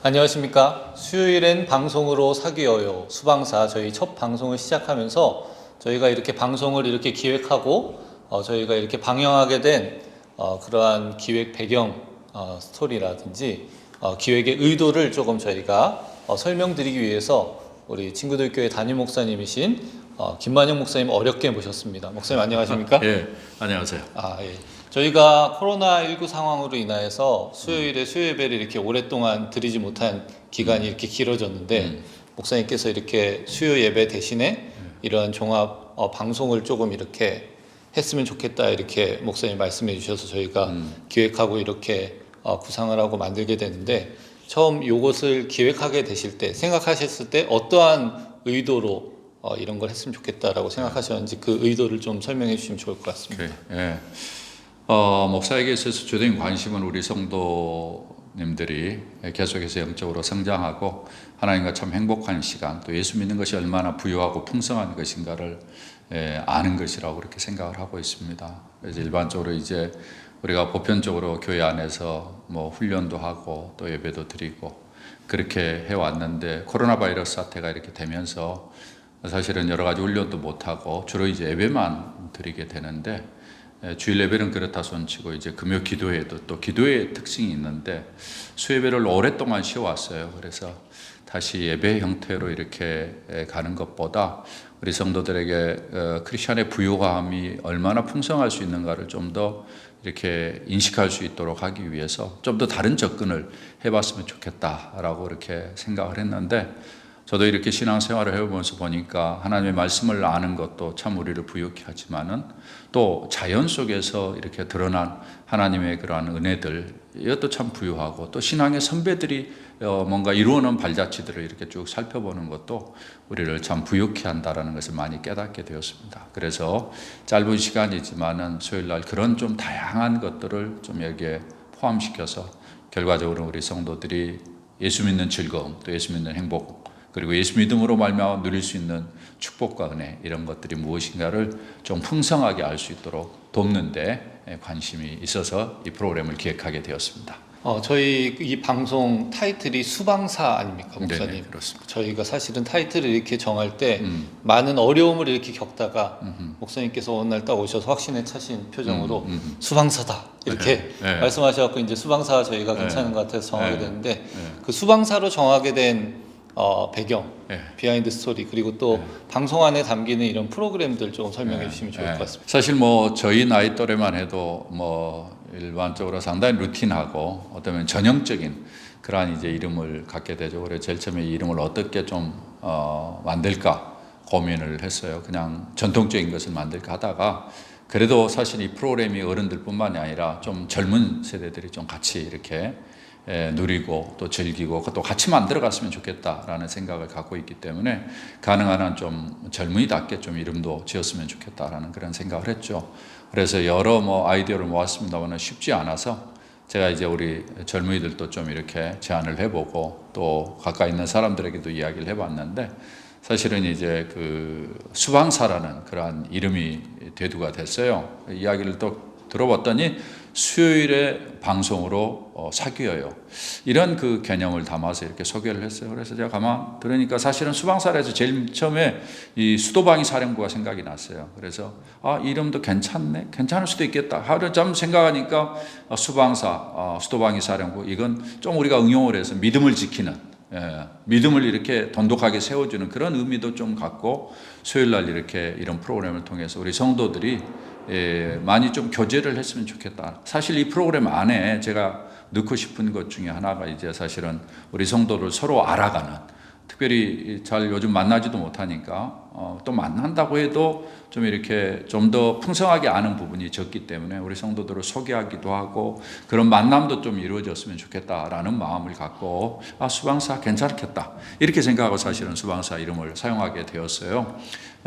안녕하십니까. 수요일엔 방송으로 사귀어요. 수방사 저희 첫 방송을 시작하면서 저희가 이렇게 방송을 이렇게 기획하고 저희가 이렇게 방영하게 된 그러한 기획 배경 스토리라든지 기획의 의도를 조금 저희가 설명드리기 위해서 우리 친구들 교회 담임 목사님이신 김만영 목사님 어렵게 모셨습니다. 목사님 안녕하십니까? 예, 안녕하세요. 예. 저희가 코로나19 상황으로 인하여서 수요일에 수요 예배를 이렇게 오랫동안 드리지 못한 기간이 이렇게 길어졌는데 목사님께서 이렇게 수요 예배 대신에 이런 종합 방송을 조금 이렇게 했으면 좋겠다 이렇게 목사님 말씀해 주셔서 저희가 기획하고 이렇게 구상을 하고 만들게 되는데 처음 이것을 기획하게 되실 때 생각하셨을 때 어떠한 의도로 이런 걸 했으면 좋겠다라고 생각하셨는지 그 의도를 좀 설명해 주시면 좋을 것 같습니다. 예. 목사에게 있어서 주된 관심은 우리 성도님들이 계속해서 영적으로 성장하고 하나님과 참 행복한 시간, 또 예수 믿는 것이 얼마나 부유하고 풍성한 것인가를 아는 것이라고 그렇게 생각을 하고 있습니다. 그래서 일반적으로 이제 우리가 보편적으로 교회 안에서 뭐 훈련도 하고 또 예배도 드리고 그렇게 해왔는데 코로나 바이러스 사태가 이렇게 되면서 사실은 여러 가지 훈련도 못하고 주로 이제 예배만 드리게 되는데 주일 예배는 그렇다 손치고 이제 금요 기도회도 또 기도회의 특징이 있는데 수예배를 오랫동안 쉬어왔어요. 그래서 다시 예배 형태로 이렇게 가는 것보다 우리 성도들에게 크리스천의 부요함이 얼마나 풍성할 수 있는가를 좀 더 이렇게 인식할 수 있도록 하기 위해서 좀 더 다른 접근을 해봤으면 좋겠다라고 이렇게 생각을 했는데 저도 이렇게 신앙생활을 해보면서 보니까 하나님의 말씀을 아는 것도 참 우리를 부유케 하지만은 또 자연 속에서 이렇게 드러난 하나님의 그러한 은혜들 이것도 참 부유하고 또 신앙의 선배들이 뭔가 이루어놓은 발자취들을 이렇게 쭉 살펴보는 것도 우리를 참 부유케 한다라는 것을 많이 깨닫게 되었습니다. 그래서 짧은 시간이지만은 수요일 날 그런 좀 다양한 것들을 좀 여기에 포함시켜서 결과적으로 우리 성도들이 예수 믿는 즐거움 또 예수 믿는 행복 그리고 예수 믿음으로 말미암아 누릴 수 있는 축복과 은혜 이런 것들이 무엇인가를 좀 풍성하게 알 수 있도록 돕는 데 관심이 있어서 이 프로그램을 기획하게 되었습니다. 저희 이 방송 타이틀이 수방사 아닙니까, 목사님? 네네, 그렇습니다. 저희가 사실은 타이틀을 이렇게 정할 때 많은 어려움을 이렇게 겪다가 목사님께서 어느 날 딱 오셔서 확신에 차신 표정으로 수방사다 이렇게 말씀하셔서 이제 수방사 저희가 괜찮은 것 같아서 정하게 됐는데 그 수방사로 정하게 된 배경, 비하인드 스토리 그리고 또 방송 안에 담기는 이런 프로그램들 좀 설명해 주시면 좋을 것 같습니다. 사실 뭐 저희 나이 또래만 해도 뭐 일반적으로 상당히 루틴하고 어쩌면 전형적인 그러한 이제 이름을 갖게 되죠. 그래서 제일 처음에 이 이름을 어떻게 좀 만들까 고민을 했어요. 그냥 전통적인 것을 만들까 하다가 그래도 사실 이 프로그램이 어른들뿐만이 아니라 좀 젊은 세대들이 좀 같이 이렇게 누리고 또 즐기고 또 같이 만들어갔으면 좋겠다라는 생각을 갖고 있기 때문에 가능한 한 좀 젊은이답게 좀 이름도 지었으면 좋겠다라는 그런 생각을 했죠. 그래서 여러 아이디어를 모았습니다만 쉽지 않아서 제가 이제 우리 젊은이들도 좀 이렇게 제안을 해보고 또 가까이 있는 사람들에게도 이야기를 해봤는데 사실은 이제 그 수방사라는 그러한 이름이 대두가 됐어요. 이야기를 또 들어봤더니 수요일에 방송으로 사귀어요. 이런 그 개념을 담아서 이렇게 소개를 했어요. 그래서 제가 가만 들으니까 사실은 수방사에서 제일 처음에 이 수도방위 사령부가 생각이 났어요. 그래서 이름도 괜찮네, 괜찮을 수도 있겠다. 하루 좀 생각하니까 수방사, 수도방위 사령부 이건 좀 우리가 응용을 해서 믿음을 지키는 믿음을 이렇게 돈독하게 세워주는 그런 의미도 좀 갖고 수요일 날 이렇게 이런 프로그램을 통해서 우리 성도들이 많이 좀 교제를 했으면 좋겠다. 사실 이 프로그램 안에 제가 넣고 싶은 것 중에 하나가 이제 사실은 우리 성도를 서로 알아가는 특별히 잘 요즘 만나지도 못하니까 또 만난다고 해도 좀 이렇게 좀 더 풍성하게 아는 부분이 적기 때문에 우리 성도들을 소개하기도 하고 그런 만남도 좀 이루어졌으면 좋겠다라는 마음을 갖고 수방사 괜찮겠다 이렇게 생각하고 사실은 수방사 이름을 사용하게 되었어요.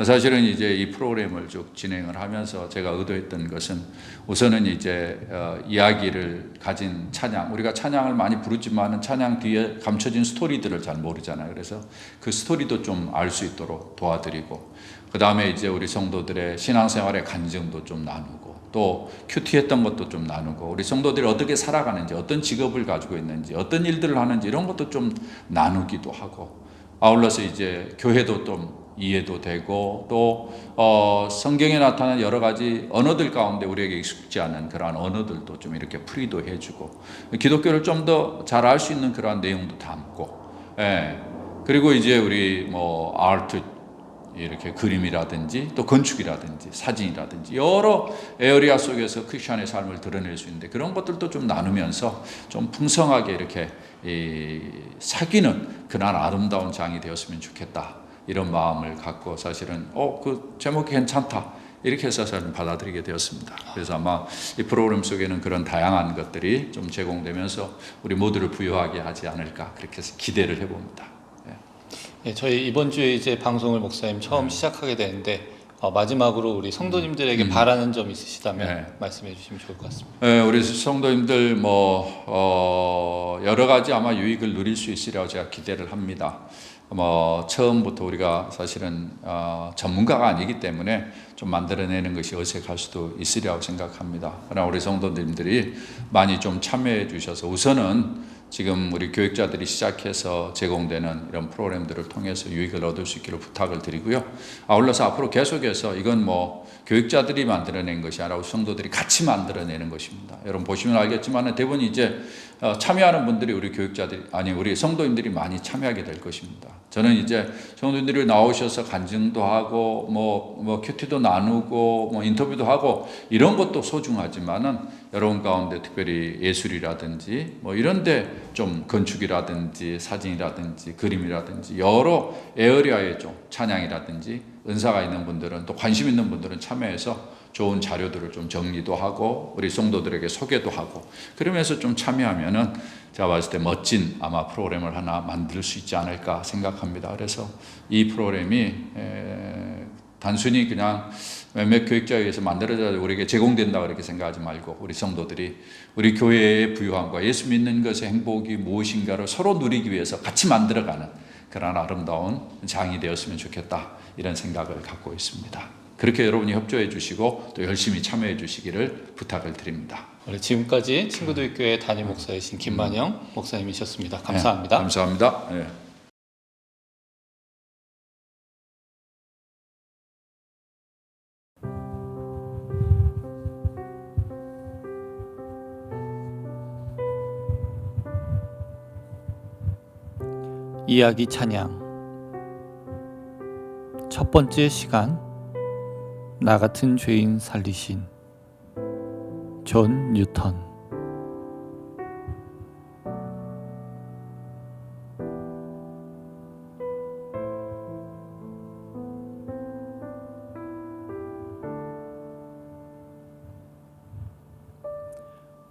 사실은 이제 이 프로그램을 쭉 진행을 하면서 제가 의도했던 것은 우선은 이제 이야기를 가진 찬양, 우리가 찬양을 많이 부르지만은 찬양 뒤에 감춰진 스토리들을 잘 모르잖아요. 그래서 그 스토리도 좀 알 수 있도록 도와드리고 그 다음에 이제 우리 성도들의 신앙생활의 간증도 좀 나누고 또 큐티했던 것도 좀 나누고 우리 성도들이 어떻게 살아가는지 어떤 직업을 가지고 있는지 어떤 일들을 하는지 이런 것도 좀 나누기도 하고 아울러서 이제 교회도 좀 이해도 되고 또 성경에 나타난 여러 가지 언어들 가운데 우리에게 익숙지 않은 그러한 언어들도 좀 이렇게 풀이도 해주고 기독교를 좀 더 잘 알 수 있는 그러한 내용도 담고 예. 그리고 이제 우리 뭐 아트 이렇게 그림이라든지 또 건축이라든지 사진이라든지 여러 에어리아 속에서 크리스천의 삶을 드러낼 수 있는데 그런 것들도 좀 나누면서 좀 풍성하게 이렇게 사귀는 그런 아름다운 장이 되었으면 좋겠다 이런 마음을 갖고 사실은 그 제목이 괜찮다 이렇게 해서 저는 받아들이게 되었습니다. 그래서 아마 이 프로그램 속에는 그런 다양한 것들이 좀 제공되면서 우리 모두를 부유하게 하지 않을까 그렇게 해서 기대를 해봅니다. 예, 저희 이번 주에 이제 방송을 목사님 처음 시작하게 되는데 마지막으로 우리 성도님들에게 바라는 점 있으시다면 말씀해 주시면 좋을 것 같습니다. 네, 우리 성도님들 여러 가지 아마 유익을 누릴 수 있으리라고 제가 기대를 합니다. 처음부터 우리가 사실은 전문가가 아니기 때문에 좀 만들어내는 것이 어색할 수도 있으리라고 생각합니다. 그러나 우리 성도님들이 많이 좀 참여해 주셔서 우선은 지금 우리 교육자들이 시작해서 제공되는 이런 프로그램들을 통해서 유익을 얻을 수 있기를 부탁을 드리고요. 아울러서 앞으로 계속해서 이건 교육자들이 만들어낸 것이 아니라 성도들이 같이 만들어내는 것입니다. 여러분 보시면 알겠지만 대부분 이제 참여하는 분들이 우리 교육자들이 우리 성도님들이 많이 참여하게 될 것입니다. 저는 이제 성도님들이 나오셔서 간증도 하고 큐티도 나누고 인터뷰도 하고 이런 것도 소중하지만은 여러분 가운데 특별히 예술이라든지 이런데 좀 건축이라든지 사진이라든지 그림이라든지 여러 에어리아의 좀 찬양이라든지 은사가 있는 분들은 또 관심 있는 분들은 참여해서 좋은 자료들을 좀 정리도 하고 우리 성도들에게 소개도 하고 그러면서 좀 참여하면은 제가 봤을 때 멋진 아마 프로그램을 하나 만들 수 있지 않을까 생각합니다. 그래서 이 프로그램이 단순히 그냥 몇몇 교육자에 의해서 만들어져 우리에게 제공된다 그렇게 생각하지 말고 우리 성도들이 우리 교회의 부유함과 예수 믿는 것의 행복이 무엇인가를 서로 누리기 위해서 같이 만들어가는 그런 아름다운 장이 되었으면 좋겠다 이런 생각을 갖고 있습니다. 그렇게 여러분이 협조해 주시고 또 열심히 참여해 주시기를 부탁을 드립니다. 지금까지 친구들 교회 담임 목사이신 김만영 목사님이셨습니다. 감사합니다. 감사합니다. 이야기 찬양 첫 번째 시간 나 같은 죄인 살리신 존 뉴턴.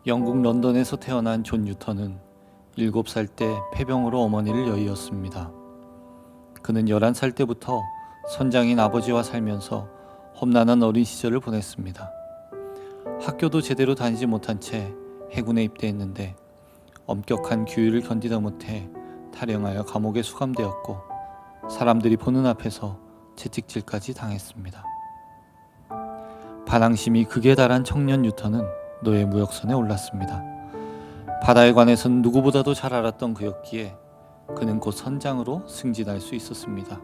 영국 런던에서 태어난 존 뉴턴은 7살 때 폐병으로 어머니를 여의었습니다. 그는 11살 때부터 선장인 아버지와 살면서 험난한 어린 시절을 보냈습니다. 학교도 제대로 다니지 못한 채 해군에 입대했는데 엄격한 규율을 견디다 못해 탈영하여 감옥에 수감되었고 사람들이 보는 앞에서 채찍질까지 당했습니다. 반항심이 극에 달한 청년 뉴턴은 노예 무역선에 올랐습니다. 바다에 관해서는 누구보다도 잘 알았던 그였기에 그는 곧 선장으로 승진할 수 있었습니다.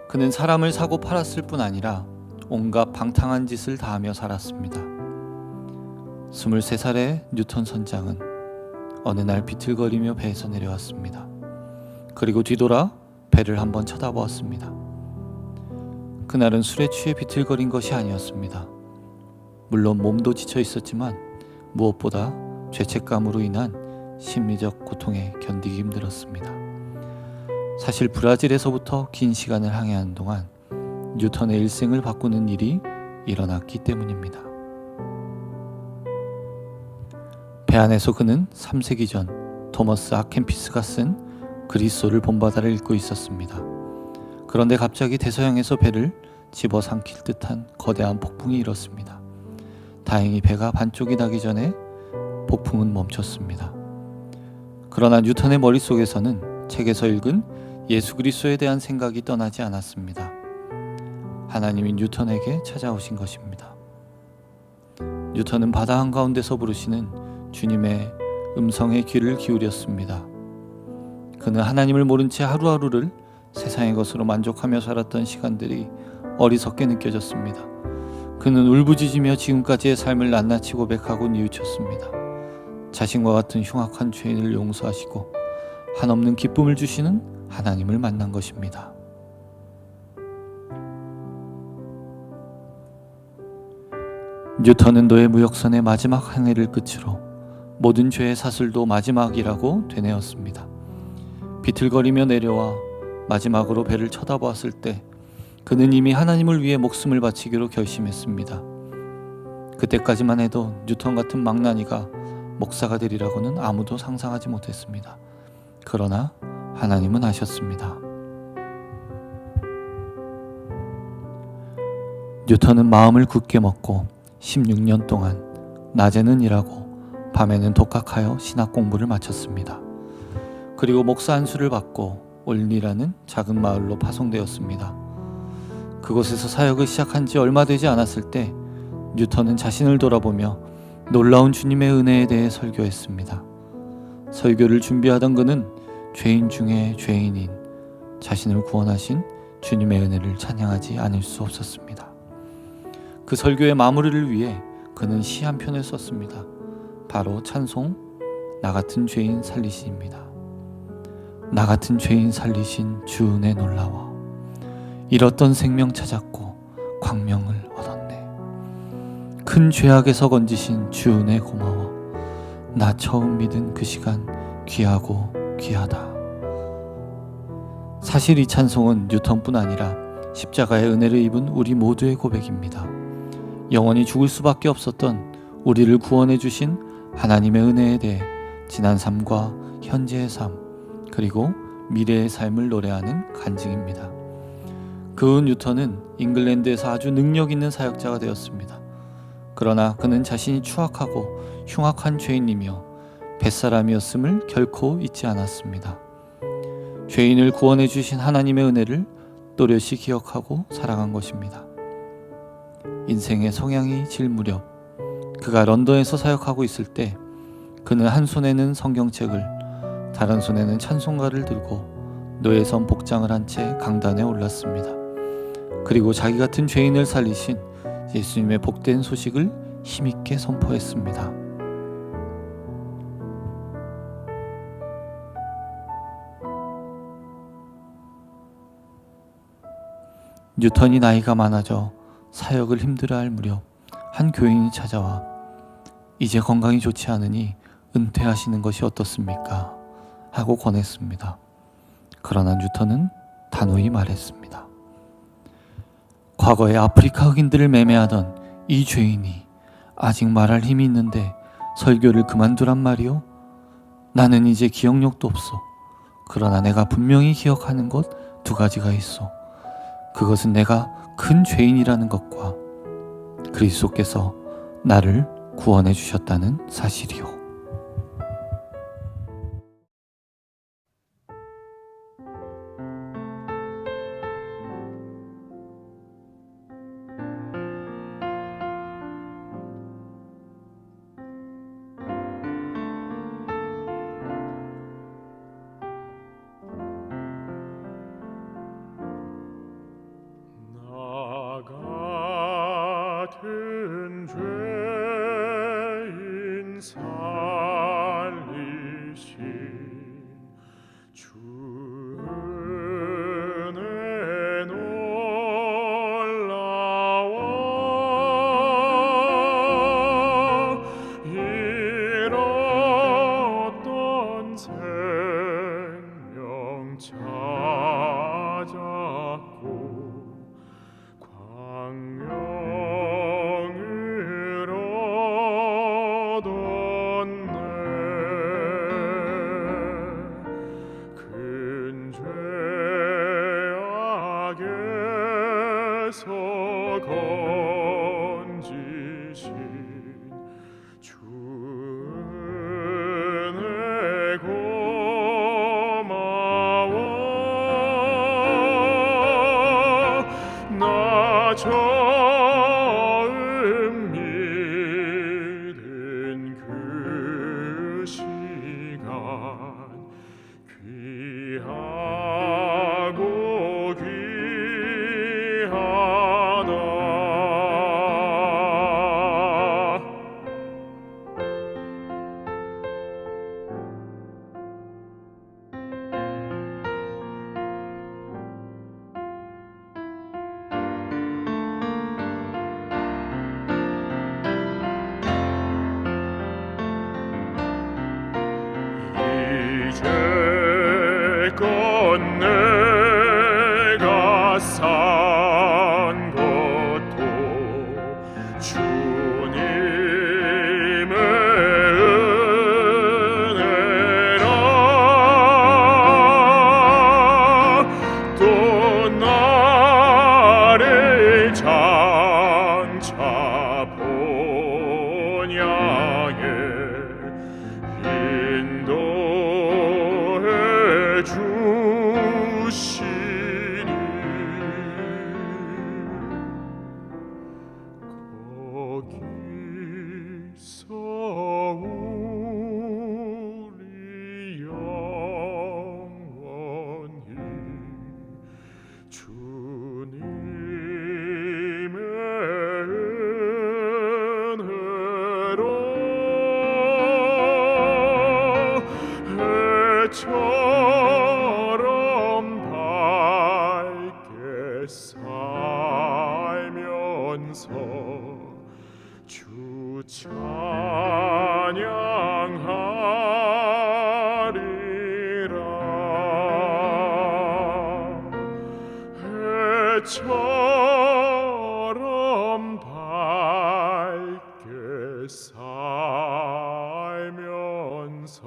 그는 사람을 사고 팔았을 뿐 아니라 온갖 방탕한 짓을 다하며 살았습니다. 23살의 뉴턴 선장은 어느 날 비틀거리며 배에서 내려왔습니다. 그리고 뒤돌아 배를 한번 쳐다보았습니다. 그날은 술에 취해 비틀거린 것이 아니었습니다. 물론 몸도 지쳐 있었지만 무엇보다 죄책감으로 인한 심리적 고통에 견디기 힘들었습니다. 사실 브라질에서부터 긴 시간을 항해하는 동안 뉴턴의 일생을 바꾸는 일이 일어났기 때문입니다. 배 안에서 그는 3세기 전 토머스 아켄피스가 쓴 그리스도를 본바다를 읽고 있었습니다. 그런데 갑자기 대서양에서 배를 집어삼킬 듯한 거대한 폭풍이 일었습니다. 다행히 배가 반쪽이 나기 전에 폭풍은 멈췄습니다. 그러나 뉴턴의 머릿속에서는 책에서 읽은 예수 그리스도에 대한 생각이 떠나지 않았습니다. 하나님이 뉴턴에게 찾아오신 것입니다. 뉴턴은 바다 한가운데서 부르시는 주님의 음성에 귀를 기울였습니다. 그는 하나님을 모른 채 하루하루를 세상의 것으로 만족하며 살았던 시간들이 어리석게 느껴졌습니다. 그는 울부짖으며 지금까지의 삶을 낱낱이 고백하고 뉘우쳤습니다. 자신과 같은 흉악한 죄인을 용서하시고 한없는 기쁨을 주시는 하나님을 만난 것입니다. 뉴턴은 노예 무역선의 마지막 한 해를 끝으로 모든 죄의 사슬도 마지막이라고 되뇌었습니다. 비틀거리며 내려와 마지막으로 배를 쳐다보았을 때 그는 이미 하나님을 위해 목숨을 바치기로 결심했습니다. 그때까지만 해도 뉴턴 같은 망나니가 목사가 되리라고는 아무도 상상하지 못했습니다. 그러나 하나님은 아셨습니다. 뉴턴은 마음을 굳게 먹고 16년 동안 낮에는 일하고 밤에는 독학하여 신학 공부를 마쳤습니다. 그리고 목사 안수를 받고 올리라는 작은 마을로 파송되었습니다. 그곳에서 사역을 시작한 지 얼마 되지 않았을 때 뉴턴은 자신을 돌아보며 놀라운 주님의 은혜에 대해 설교했습니다. 설교를 준비하던 그는 죄인 중에 죄인인 자신을 구원하신 주님의 은혜를 찬양하지 않을 수 없었습니다. 그 설교의 마무리를 위해 그는 시 한 편을 썼습니다. 바로 찬송 나 같은 죄인 살리시입니다. 나 같은 죄인 살리신 주 은혜 놀라워 잃었던 생명 찾았고 광명을 얻었네. 큰 죄악에서 건지신 주 은혜 고마워 나 처음 믿은 그 시간 귀하고 귀하다. 사실 이 찬송은 뉴턴뿐 아니라 십자가의 은혜를 입은 우리 모두의 고백입니다. 영원히 죽을 수밖에 없었던 우리를 구원해 주신 하나님의 은혜에 대해 지난 삶과 현재의 삶 그리고 미래의 삶을 노래하는 간증입니다. 그 후 뉴턴은 잉글랜드에서 아주 능력 있는 사역자가 되었습니다. 그러나 그는 자신이 추악하고 흉악한 죄인이며 뱃사람이었음을 결코 잊지 않았습니다. 죄인을 구원해 주신 하나님의 은혜를 또렷이 기억하고 살아간 것입니다. 인생의 성향이 질 무렵 그가 런던에서 사역하고 있을 때 그는 한 손에는 성경책을 다른 손에는 찬송가를 들고 노예선 복장을 한 채 강단에 올랐습니다. 그리고 자기 같은 죄인을 살리신 예수님의 복된 소식을 힘있게 선포했습니다. 뉴턴이 나이가 많아져 사역을 힘들어할 무렵 한 교인이 찾아와 이제 건강이 좋지 않으니 은퇴하시는 것이 어떻습니까? 하고 권했습니다. 그러나 뉴턴은 단호히 말했습니다. 과거에 아프리카 흑인들을 매매하던 이 죄인이 아직 말할 힘이 있는데 설교를 그만두란 말이오? 나는 이제 기억력도 없어. 그러나 내가 분명히 기억하는 것 두 가지가 있어. 그것은 내가 큰 죄인이라는 것과 그리스도께서 나를 구원해 주셨다는 사실이요. 같은 죄인 주님의 은혜라 또 나를 장차 본향에 인도해 주시니 거기서 우리 영원히 주님의 은혜로 해처럼 밝게 살면서 주 찬양하리라 해처럼 밝게 살면서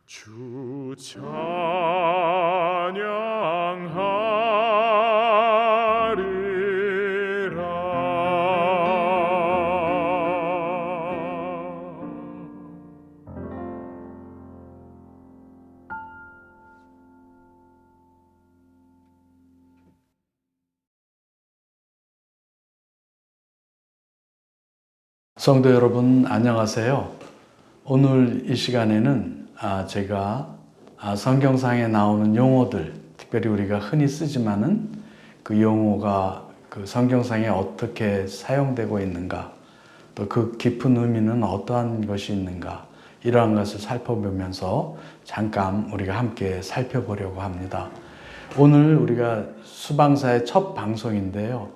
주 찬양하리라. 성도 여러분 안녕하세요. 오늘 이 시간에는 제가 성경상에 나오는 용어들, 특별히 우리가 흔히 쓰지만은 그 용어가 그 성경상에 어떻게 사용되고 있는가, 또 그 깊은 의미는 어떠한 것이 있는가, 이러한 것을 살펴보면서 잠깐 우리가 함께 살펴보려고 합니다. 오늘 우리가 수방사의 첫 방송인데요.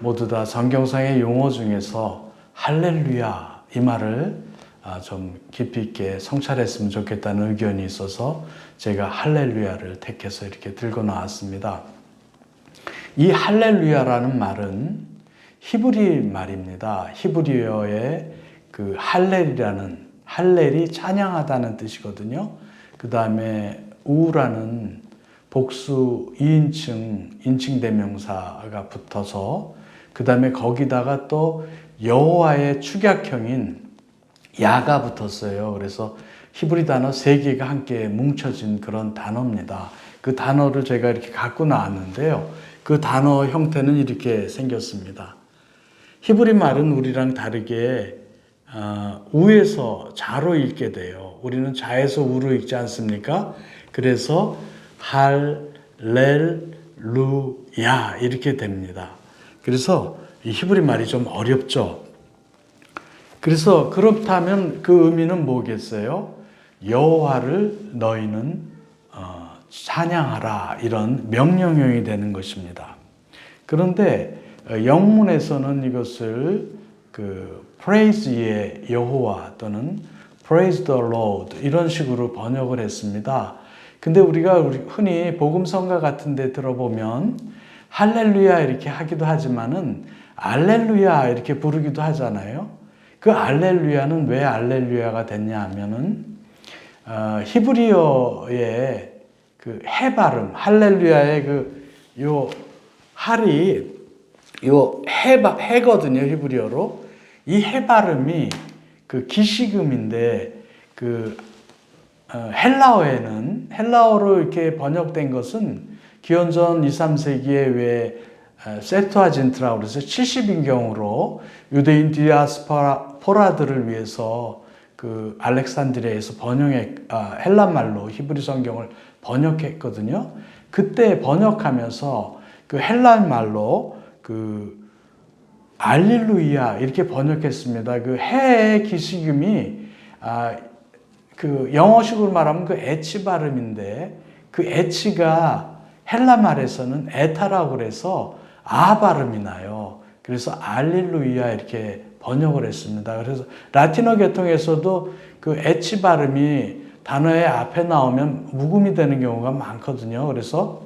모두 다 성경상의 용어 중에서 할렐루야 이 말을 좀 깊이 있게 성찰했으면 좋겠다는 의견이 있어서 제가 할렐루야를 택해서 이렇게 들고 나왔습니다. 이 할렐루야라는 말은 히브리 말입니다. 히브리어의 그 할렐이 찬양하다는 뜻이거든요. 그 다음에 우라는 복수 2인칭 인칭 대명사가 붙어서 그 다음에 거기다가 또 여호와의 축약형인 야가 붙었어요. 그래서 히브리 단어 3개가 함께 뭉쳐진 그런 단어입니다. 그 단어를 제가 이렇게 갖고 나왔는데요. 그 단어 형태는 이렇게 생겼습니다. 히브리 말은 우리랑 다르게 우에서 자로 읽게 돼요. 우리는 자에서 우로 읽지 않습니까? 그래서 할렐루야 이렇게 됩니다. 그래서 이 히브리 말이 좀 어렵죠. 그래서 그렇다면 그 의미는 뭐겠어요? 여호와를 너희는 찬양하라, 이런 명령형이 되는 것입니다. 그런데 영문에서는 이것을 그 praise의 여호와 또는 praise the Lord 이런 식으로 번역을 했습니다. 근데 우리가 흔히 복음성가 같은 데 들어보면 할렐루야 이렇게 하기도 하지만은 알렐루야 이렇게 부르기도 하잖아요. 그 알렐루야는 왜 알렐루야가 됐냐 하면은 히브리어의 그 해 발음, 할렐루야의 요 할이 요 해거든요, 히브리어로. 이 해 발음이 그 기시금인데 그 헬라어로 이렇게 번역된 것은 기원전 2, 3세기에 왜 세투아진트라고 그래서 70인경으로 유대인 디아스포라들을 위해서 그 알렉산드리아에서 헬라말로 히브리 성경을 번역했거든요. 그때 번역하면서 그 헬라말로 그 알릴루야 이렇게 번역했습니다. 그 해의 기시금이 그 영어식으로 말하면 그 H 발음인데 그 H가 헬라 말에서는 에타라고 그래서 아 발음이 나요. 그래서 알릴루야 이렇게 번역을 했습니다. 그래서 라틴어 계통에서도 그 H 발음이 단어의 앞에 나오면 묵음이 되는 경우가 많거든요. 그래서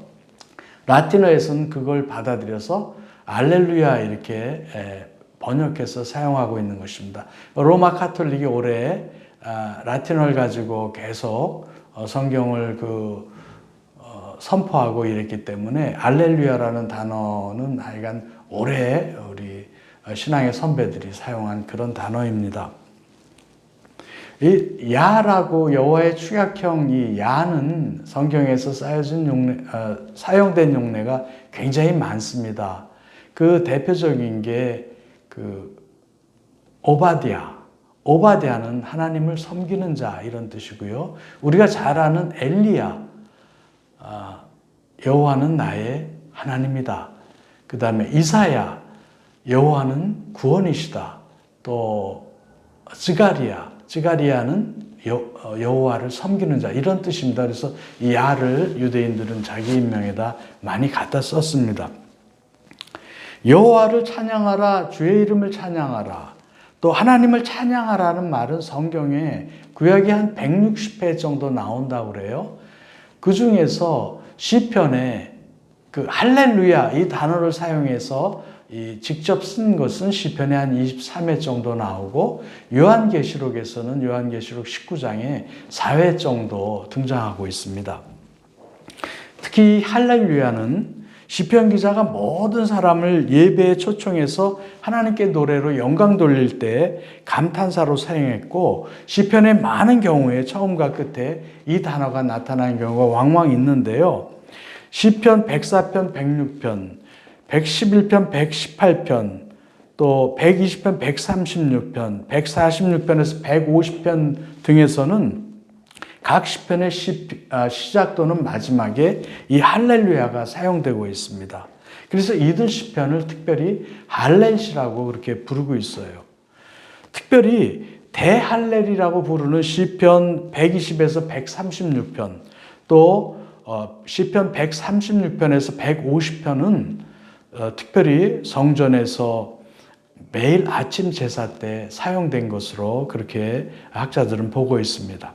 라틴어에서는 그걸 받아들여서 알렐루야 이렇게 번역해서 사용하고 있는 것입니다. 로마 카톨릭이 올해 라틴어를 가지고 계속 성경을 선포하고 이랬기 때문에 알렐루야라는 단어는 하여간 올해 우리 신앙의 선배들이 사용한 그런 단어입니다. 이 야라고 여호와의 축약형 이 야는 성경에서 사용된 용례가 굉장히 많습니다. 그 대표적인 게 오바댜는 하나님을 섬기는 자 이런 뜻이고요. 우리가 잘 아는 엘리야, 여호와는 나의 하나님이다. 그 다음에 이사야, 여호와는 구원이시다. 또 즈가리야는 여호와를 섬기는 자 이런 뜻입니다. 그래서 이 야를 유대인들은 자기 인명에다 많이 갖다 썼습니다. 여호와를 찬양하라, 주의 이름을 찬양하라, 또 하나님을 찬양하라는 말은 성경에 구약이 한 160회 정도 나온다고 그래요. 그 중에서 시편에 할렐루야 이 단어를 사용해서 직접 쓴 것은 시편에 한 23회 정도 나오고 요한계시록에서는 요한계시록 19장에 4회 정도 등장하고 있습니다. 특히 할렐루야는 시편 기자가 모든 사람을 예배에 초청해서 하나님께 노래로 영광 돌릴 때 감탄사로 사용했고 시편의 많은 경우에 처음과 끝에 이 단어가 나타나는 경우가 왕왕 있는데요. 시편 104편, 106편, 111편, 118편, 또 120편, 136편, 146편에서 150편 등에서는 각 시편의 시작 또는 마지막에 이 할렐루야가 사용되고 있습니다. 그래서 이들 시편을 특별히 할렐시라고 그렇게 부르고 있어요. 특별히 대할렐이라고 부르는 시편 120에서 136편, 또 시편 136편에서 150편은 특별히 성전에서 매일 아침 제사 때 사용된 것으로 그렇게 학자들은 보고 있습니다.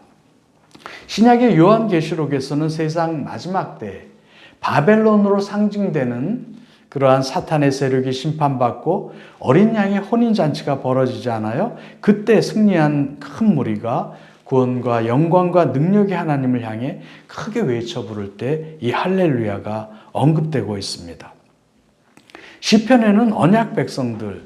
신약의 요한계시록에서는 세상 마지막 때 바벨론으로 상징되는 그러한 사탄의 세력이 심판받고 어린 양의 혼인잔치가 벌어지지 않아요? 그때 승리한 큰 무리가 구원과 영광과 능력의 하나님을 향해 크게 외쳐 부를 때 이 할렐루야가 언급되고 있습니다. 시편에는 언약 백성들,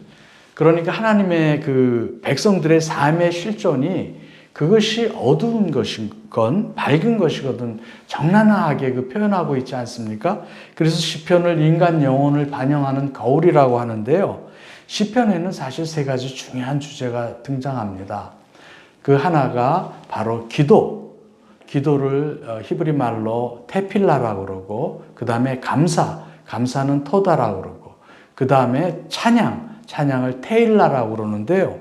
그러니까 하나님의 그 백성들의 삶의 실존이 그것이 어두운 것이건 밝은 것이거든 적나라하게 표현하고 있지 않습니까? 그래서 시편을 인간 영혼을 반영하는 거울이라고 하는데요. 시편에는 사실 세 가지 중요한 주제가 등장합니다. 그 하나가 바로 기도를 히브리 말로 테필라라고 그러고, 그 다음에 감사는 토다라고 그러고, 그 다음에 찬양을 테일라라고 그러는데요.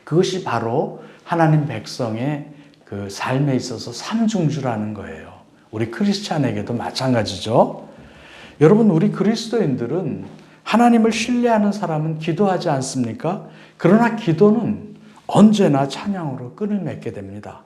그것이 바로 하나님 백성의 그 삶에 있어서 삼중주라는 거예요. 우리 크리스찬에게도 마찬가지죠. 여러분, 우리 그리스도인들은 하나님을 신뢰하는 사람은 기도하지 않습니까? 그러나 기도는 언제나 찬양으로 끈을 맺게 됩니다.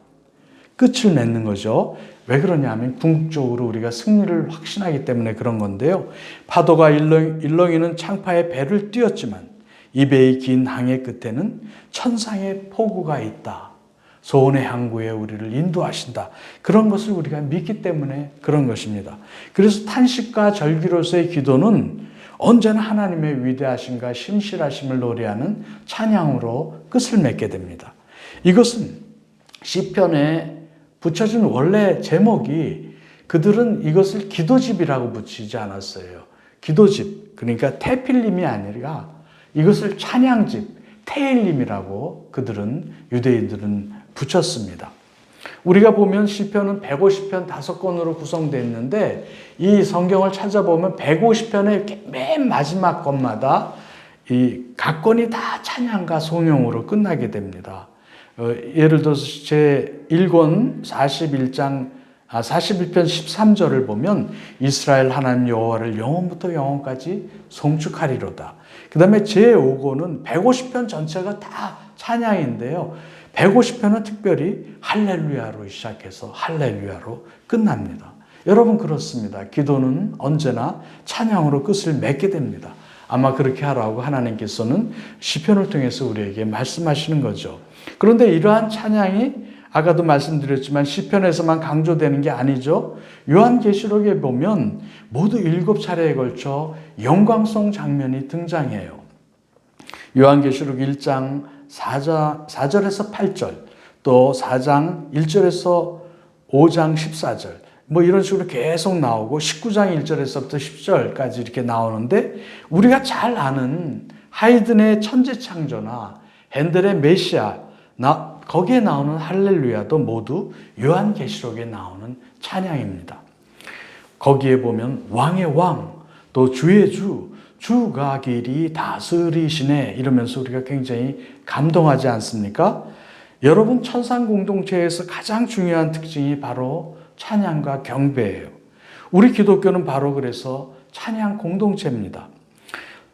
끝을 맺는 거죠. 왜 그러냐면 궁극적으로 우리가 승리를 확신하기 때문에 그런 건데요. 파도가 일렁이는 창파에 배를 띄웠지만 이 배의 긴 항해 끝에는 천상의 포구가 있다. 소원의 항구에 우리를 인도하신다. 그런 것을 우리가 믿기 때문에 그런 것입니다. 그래서 탄식과 절기로서의 기도는 언제나 하나님의 위대하심과 신실하심을 노래하는 찬양으로 끝을 맺게 됩니다. 이것은 시편에 붙여준 원래 제목이 그들은 이것을 기도집이라고 붙이지 않았어요. 기도집, 그러니까 테필림이 아니라 이것을 찬양집, 테일림이라고 유대인들은 붙였습니다. 우리가 보면 시편은 150편 5권으로 구성되어 있는데 이 성경을 찾아보면 150편의 맨 마지막 것마다 이 각 권이 다 찬양과 송영으로 끝나게 됩니다. 예를 들어서 제 1권 41편 13절을 보면 이스라엘 하나님 여호와를 영원부터 영원까지 송축하리로다. 그 다음에 제 5권은 150편 전체가 다 찬양인데요. 150편은 특별히 할렐루야로 시작해서 할렐루야로 끝납니다. 여러분 그렇습니다. 기도는 언제나 찬양으로 끝을 맺게 됩니다. 아마 그렇게 하라고 하나님께서는 시편을 통해서 우리에게 말씀하시는 거죠. 그런데 이러한 찬양이 아까도 말씀드렸지만 시편에서만 강조되는 게 아니죠. 요한계시록에 보면 모두 7차례에 걸쳐 영광성 장면이 등장해요. 요한계시록 1장 4절에서 8절, 또 4장 1절에서 5장 14절, 뭐 이런 식으로 계속 나오고 19장 1절에서부터 10절까지 이렇게 나오는데, 우리가 잘 아는 하이든의 천지창조나 핸델의 메시아, 거기에 나오는 할렐루야도 모두 요한계시록에 나오는 찬양입니다. 거기에 보면 왕의 왕, 또 주의 주, 주가 길이 다스리시네 이러면서 우리가 굉장히 감동하지 않습니까? 여러분, 천상 공동체에서 가장 중요한 특징이 바로 찬양과 경배예요. 우리 기독교는 바로 그래서 찬양 공동체입니다.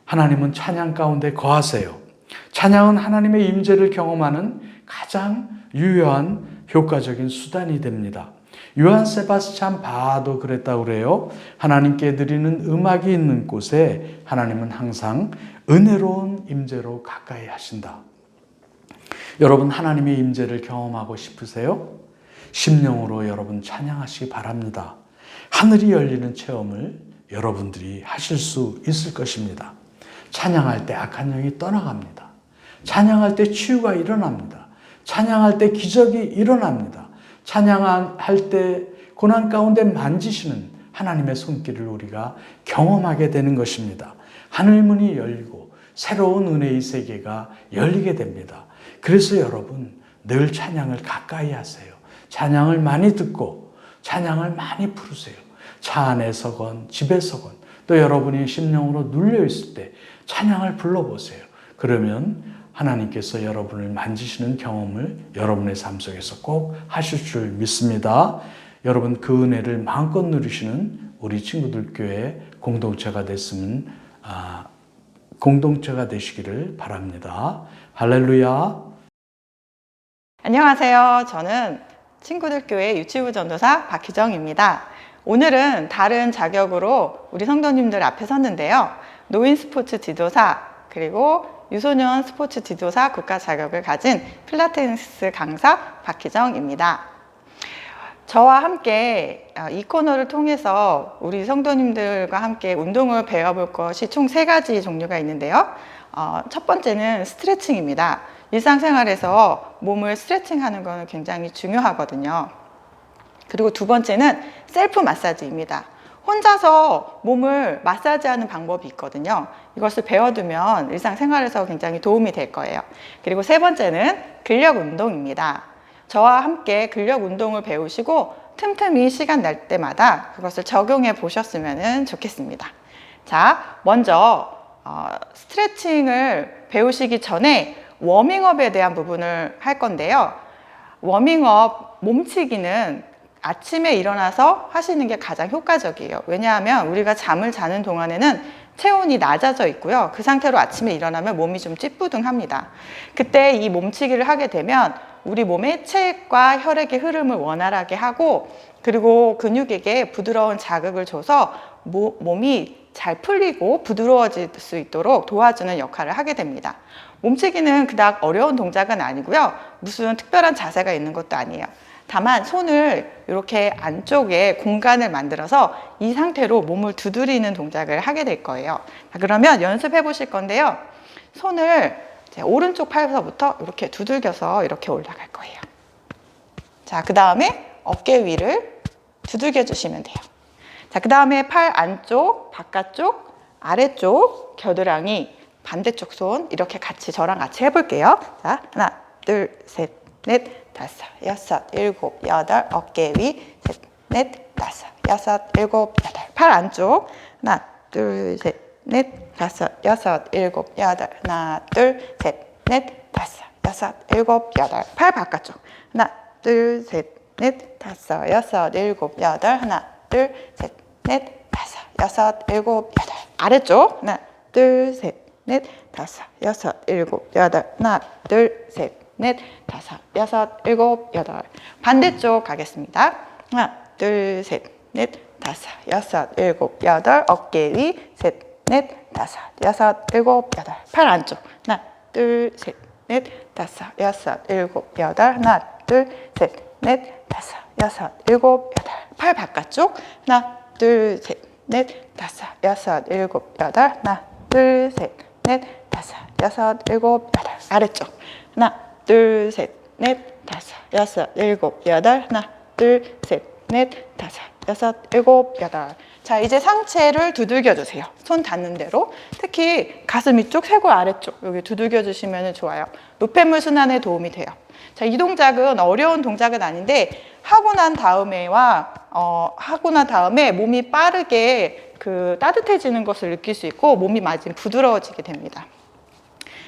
하나님은 찬양 가운데 거하세요. 찬양은 하나님의 임재를 경험하는 가장 유효한 효과적인 수단이 됩니다. 요한 세바스찬 바도 그랬다고 그래요. 하나님께 드리는 음악이 있는 곳에 하나님은 항상 은혜로운 임재로 가까이 하신다. 여러분, 하나님의 임재를 경험하고 싶으세요? 심령으로 여러분 찬양하시기 바랍니다. 하늘이 열리는 체험을 여러분들이 하실 수 있을 것입니다. 찬양할 때 악한 영이 떠나갑니다. 찬양할 때 치유가 일어납니다. 찬양할 때 기적이 일어납니다. 찬양할 때 고난 가운데 만지시는 하나님의 손길을 우리가 경험하게 되는 것입니다. 하늘문이 열리고 새로운 은혜의 세계가 열리게 됩니다. 그래서 여러분, 늘 찬양을 가까이 하세요. 찬양을 많이 듣고 찬양을 많이 부르세요. 차 안에서건 집에서건, 또 여러분이 심령으로 눌려 있을 때 찬양을 불러보세요. 그러면 하나님께서 여러분을 만지시는 경험을 여러분의 삶 속에서 꼭 하실 줄 믿습니다. 여러분, 그 은혜를 마음껏 누리시는 우리 친구들 교회 공동체가 되시기를 바랍니다. 할렐루야. 안녕하세요. 저는 친구들 교회 유치부 전도사 박희정입니다. 오늘은 다른 자격으로 우리 성도님들 앞에 섰는데요. 노인 스포츠 지도사, 그리고 유소년 스포츠 지도사 국가 자격을 가진 필라테스 강사 박희정입니다. 저와 함께 이 코너를 통해서 우리 성도님들과 함께 운동을 배워볼 것이 총 3가지 종류가 있는데요. 첫 번째는 스트레칭입니다. 일상생활에서 몸을 스트레칭하는 것은 굉장히 중요하거든요. 그리고 두 번째는 셀프 마사지입니다. 혼자서 몸을 마사지하는 방법이 있거든요. 이것을 배워두면 일상생활에서 굉장히 도움이 될 거예요. 그리고 세 번째는 근력 운동입니다. 저와 함께 근력 운동을 배우시고 틈틈이 시간 날 때마다 그것을 적용해 보셨으면 좋겠습니다. 자, 먼저 스트레칭을 배우시기 전에 워밍업에 대한 부분을 할 건데요. 워밍업, 몸치기는 아침에 일어나서 하시는 게 가장 효과적이에요. 왜냐하면 우리가 잠을 자는 동안에는 체온이 낮아져 있고요. 그 상태로 아침에 일어나면 몸이 좀 찌뿌둥합니다. 그때 이 몸치기를 하게 되면 우리 몸의 체액과 혈액의 흐름을 원활하게 하고, 그리고 근육에게 부드러운 자극을 줘서 몸이 잘 풀리고 부드러워질 수 있도록 도와주는 역할을 하게 됩니다. 몸치기는 그닥 어려운 동작은 아니고요. 무슨 특별한 자세가 있는 것도 아니에요. 다만 손을 이렇게 안쪽에 공간을 만들어서 이 상태로 몸을 두드리는 동작을 하게 될 거예요. 자, 그러면 연습해 보실 건데요. 손을 오른쪽 팔에서부터 이렇게 두들겨서 이렇게 올라갈 거예요. 자, 그 다음에 어깨 위를 두들겨 주시면 돼요. 자, 그 다음에 팔 안쪽, 바깥쪽, 아래쪽, 겨드랑이, 반대쪽 손 이렇게 같이 저랑 같이 해볼게요. 자, 하나, 둘, 셋, 넷, 다섯, 여섯, 일곱, 여덟, 어깨 위, 셋, 넷, 다섯, 여섯, 일곱, 여덟. 팔 안쪽, 하나, 둘, 셋, 넷, 다섯, 여섯, 일곱, 여덟. 하나, 둘, 셋, 넷, 다섯, 여섯, 일곱, 여덟. 팔 바깥쪽, 하나, 둘, 셋, 넷, 다섯, 여섯, 일곱, 여덟. 하나, 둘, 셋, 넷, 다섯, 여섯, 일곱, 여덟. 아래쪽, 하나, 둘, 셋, 넷, 다섯, 여섯, 일곱, 여덟. 하나, 둘, 셋, 넷, 다섯, 여섯, 일곱, 여덟. 반대쪽 가겠습니다. 하나, 둘, 셋, 넷, 다섯, 여섯, 일곱, 여덟. 어깨 위, 셋, 넷, 다섯, 여섯, 일곱, 여덟. 팔 안쪽. 하나, 둘, 셋, 넷, 다섯, 여섯, 일곱, 여덟. 하나, 둘, 셋, 넷, 다섯, 여섯, 일곱, 여덟. 팔 바깥쪽. 하나, 둘, 셋, 넷, 다섯, 여섯, 일곱, 여덟. 하나, 둘, 셋, 넷, 다섯, 여섯, 일곱, 여덟. 아래쪽. 하나, 둘, 셋, 넷, 다섯, 여섯, 일곱, 여덟. 하나, 둘, 셋, 넷, 다섯, 여섯, 일곱, 여덟. 자, 이제 상체를 두들겨 주세요. 손 닿는 대로. 특히 가슴 위쪽, 쇄골 아래쪽 여기 두들겨 주시면 좋아요. 노폐물 순환에 도움이 돼요. 자, 이 동작은 어려운 동작은 아닌데 하고 난 다음에 몸이 빠르게 따뜻해지는 것을 느낄 수 있고 몸이 많이 부드러워지게 됩니다.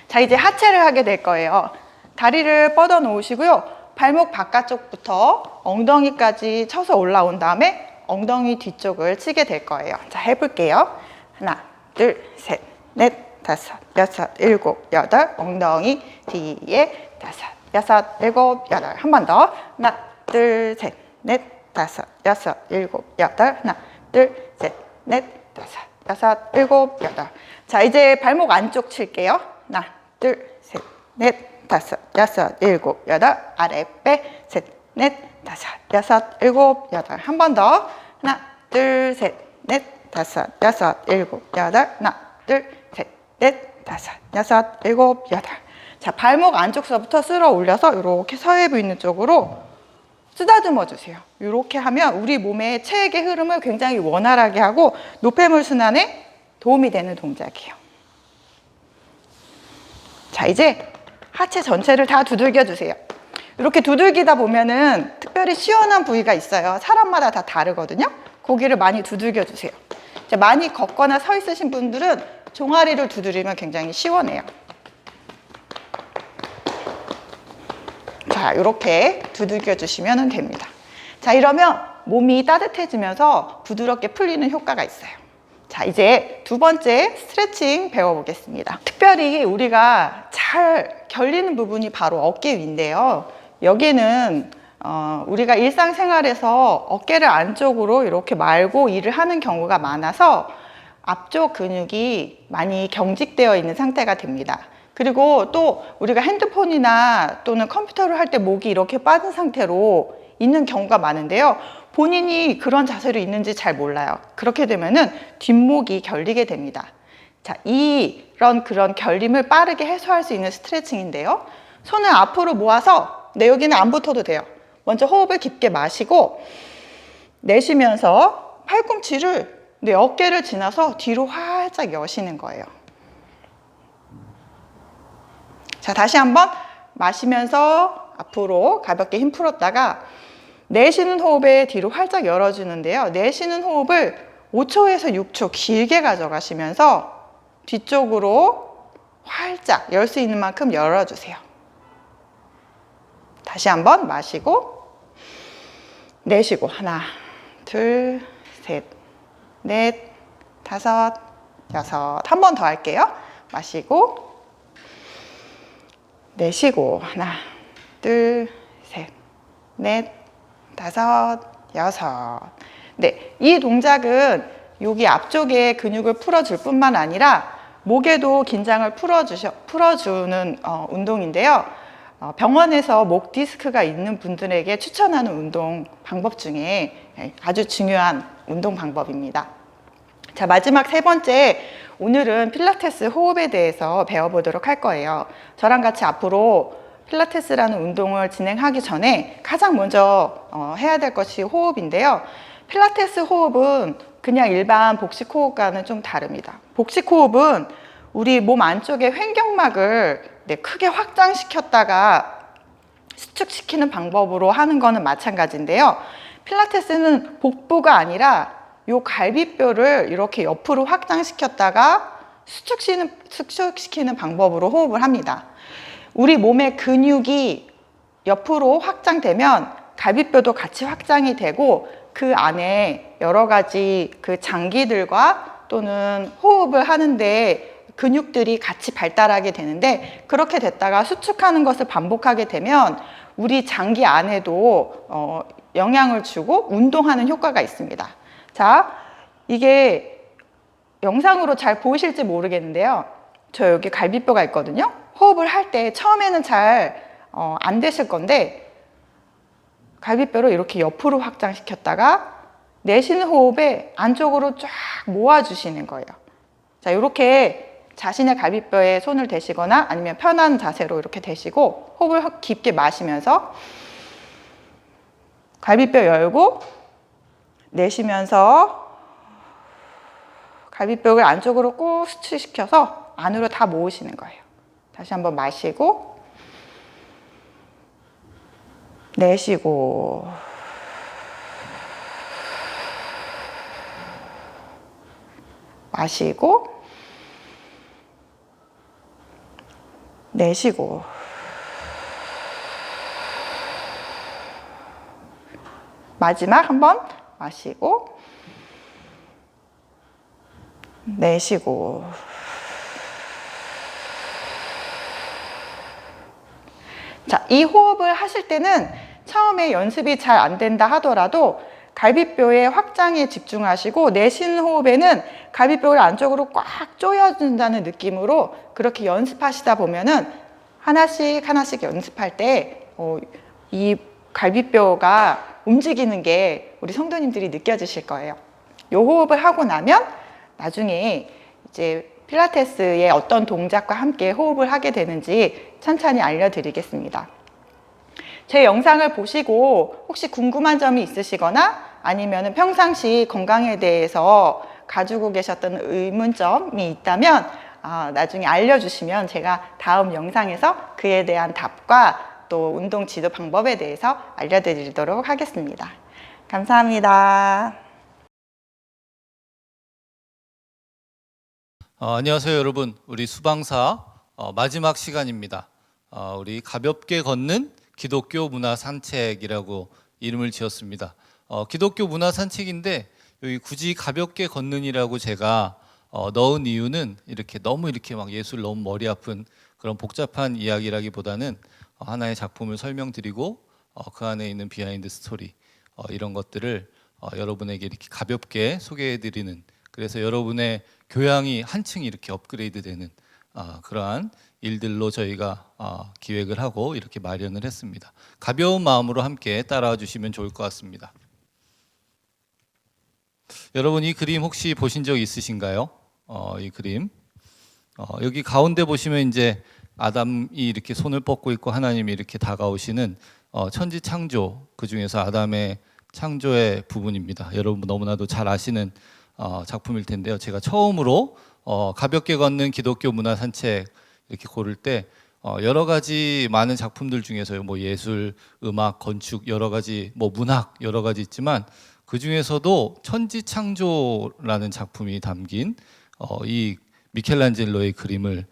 자, 이제 하체를 하게 될 거예요. 다리를 뻗어 놓으시고요. 발목 바깥쪽부터 엉덩이까지 쳐서 올라온 다음에 엉덩이 뒤쪽을 치게 될 거예요. 자, 해볼게요. 하나, 둘, 셋, 넷, 다섯, 여섯, 일곱, 여덟. 엉덩이 뒤에 다섯, 여섯, 일곱, 여덟. 한 번 더. 하나, 둘, 셋, 넷, 다섯, 여섯, 일곱, 여덟. 하나, 둘, 셋, 넷, 다섯, 여섯, 일곱, 여덟. 자, 이제 발목 안쪽 칠게요. 하나, 둘, 셋, 넷, 다섯, 여섯, 일곱, 여덟. 아래 빼. 셋, 넷, 다섯, 여섯, 일곱, 여덟. 한 번 더. 하나, 둘, 셋, 넷, 다섯, 여섯, 일곱, 여덟. 하나, 둘, 셋, 넷, 다섯, 여섯, 일곱, 여덟. 자, 발목 안쪽서부터 쓸어 올려서 이렇게 서해부 있는 쪽으로 쓰다듬어 주세요. 이렇게 하면 우리 몸의 체액의 흐름을 굉장히 원활하게 하고 노폐물 순환에 도움이 되는 동작이에요. 자, 이제 하체 전체를 다 두들겨 주세요. 이렇게 두들기다 보면은 특별히 시원한 부위가 있어요. 사람마다 다 다르거든요. 고기를 많이 두들겨 주세요. 이제 많이 걷거나 서 있으신 분들은 종아리를 두드리면 굉장히 시원해요. 자, 이렇게 두들겨 주시면 됩니다. 자, 이러면 몸이 따뜻해지면서 부드럽게 풀리는 효과가 있어요. 자, 이제 두 번째 스트레칭 배워보겠습니다. 특별히 우리가 잘 결리는 부분이 바로 어깨 위인데요. 여기는 우리가 일상생활에서 어깨를 안쪽으로 이렇게 말고 일을 하는 경우가 많아서 앞쪽 근육이 많이 경직되어 있는 상태가 됩니다. 그리고 또 우리가 핸드폰이나 또는 컴퓨터를 할 때 목이 이렇게 빠진 상태로 있는 경우가 많은데요. 본인이 그런 자세로 있는지 잘 몰라요. 그렇게 되면은 뒷목이 결리게 됩니다. 자, 그런 결림을 빠르게 해소할 수 있는 스트레칭인데요. 손을 앞으로 모아서 여기는 안 붙어도 돼요. 먼저 호흡을 깊게 마시고 내쉬면서 팔꿈치를 어깨를 지나서 뒤로 활짝 여시는 거예요. 자, 다시 한번 마시면서 앞으로 가볍게 힘 풀었다가 내쉬는 호흡에 뒤로 활짝 열어주는데요. 내쉬는 호흡을 5초에서 6초 길게 가져가시면서 뒤쪽으로 활짝 열 수 있는 만큼 열어주세요. 다시 한번 마시고 내쉬고 하나, 둘, 셋, 넷, 다섯, 여섯. 한 번 더 할게요. 마시고 내쉬고 하나, 둘, 셋, 넷, 다섯, 여섯. 네, 이 동작은 여기 앞쪽에 근육을 풀어줄 뿐만 아니라 목에도 긴장을 풀어주는 운동인데요. 병원에서 목 디스크가 있는 분들에게 추천하는 운동 방법 중에 아주 중요한 운동 방법입니다. 자, 마지막 세 번째, 오늘은 필라테스 호흡에 대해서 배워보도록 할 거예요. 저랑 같이 앞으로 필라테스라는 운동을 진행하기 전에 가장 먼저 해야 될 것이 호흡인데요. 필라테스 호흡은 그냥 일반 복식 호흡과는 좀 다릅니다. 복식 호흡은 우리 몸 안쪽의 횡격막을 크게 확장시켰다가 수축시키는 방법으로 하는 거는 마찬가지인데요. 필라테스는 복부가 아니라 요 갈비뼈를 이렇게 옆으로 확장시켰다가 수축시키는 방법으로 호흡을 합니다. 우리 몸의 근육이 옆으로 확장되면 갈비뼈도 같이 확장이 되고 그 안에 여러 가지 그 장기들과 또는 호흡을 하는데 근육들이 같이 발달하게 되는데, 그렇게 됐다가 수축하는 것을 반복하게 되면 우리 장기 안에도 영향을 주고 운동하는 효과가 있습니다. 자, 이게 영상으로 잘 보이실지 모르겠는데요. 저 여기 갈비뼈가 있거든요. 호흡을 할 때 처음에는 잘 안 되실 건데 갈비뼈를 이렇게 옆으로 확장시켰다가 내쉬는 호흡에 안쪽으로 쫙 모아주시는 거예요. 자, 이렇게 자신의 갈비뼈에 손을 대시거나 아니면 편한 자세로 이렇게 대시고 호흡을 깊게 마시면서 갈비뼈 열고 내쉬면서 갈비뼈를 안쪽으로 꾹 수축시켜서 안으로 다 모으시는 거예요. 다시 한번 마시고 내쉬고 마시고 내쉬고 마지막 한번 마시고 내쉬고 자, 이 호흡을 하실 때는 처음에 연습이 잘 안 된다 하더라도 갈비뼈의 확장에 집중하시고 내쉬는 호흡에는 갈비뼈를 안쪽으로 꽉 조여준다는 느낌으로 그렇게 연습하시다 보면은 하나씩 하나씩 연습할 때 이 갈비뼈가 움직이는 게 우리 성도님들이 느껴지실 거예요. 이 호흡을 하고 나면 나중에 이제 필라테스의 어떤 동작과 함께 호흡을 하게 되는지 천천히 알려드리겠습니다. 제 영상을 보시고 혹시 궁금한 점이 있으시거나 아니면 평상시 건강에 대해서 가지고 계셨던 의문점이 있다면 나중에 알려주시면 제가 다음 영상에서 그에 대한 답과 또 운동 지도 방법에 대해서 알려드리도록 하겠습니다. 감사합니다. 안녕하세요 여러분. 우리 수방사 마지막 시간입니다. 우리 가볍게 걷는 기독교 문화 산책이라고 이름을 지었습니다. 기독교 문화 산책인데 여기 굳이 가볍게 걷는이라고 제가 넣은 이유는 이렇게 너무 이렇게 막 예술 너무 머리 아픈 그런 복잡한 이야기라기보다는 하나의 작품을 설명드리고 그 안에 있는 비하인드 스토리 이런 것들을 여러분에게 이렇게 가볍게 소개해드리는, 그래서 여러분의 교양이 한층 이렇게 업그레이드되는 그러한 일들로 저희가 기획을 하고 이렇게 마련을 했습니다. 가벼운 마음으로 함께 따라와 주시면 좋을 것 같습니다. 여러분 이 그림 혹시 보신 적 있으신가요? 이 그림 여기 가운데 보시면 이제 아담이 이렇게 손을 뻗고 있고 하나님이 이렇게 다가오시는 천지 창조, 그 중에서 아담의 창조의 부분입니다. 여러분 너무나도 잘 아시는 작품일 텐데요. 제가 처음으로 가볍게 걷는 기독교 문화 산책 이렇게 고를 때 여러 가지 많은 작품들 중에서요, 뭐 예술, 음악, 건축 여러 가지, 뭐 문학 여러 가지 있지만 그 중에서도 천지 창조라는 작품이 담긴 이 미켈란젤로의 그림을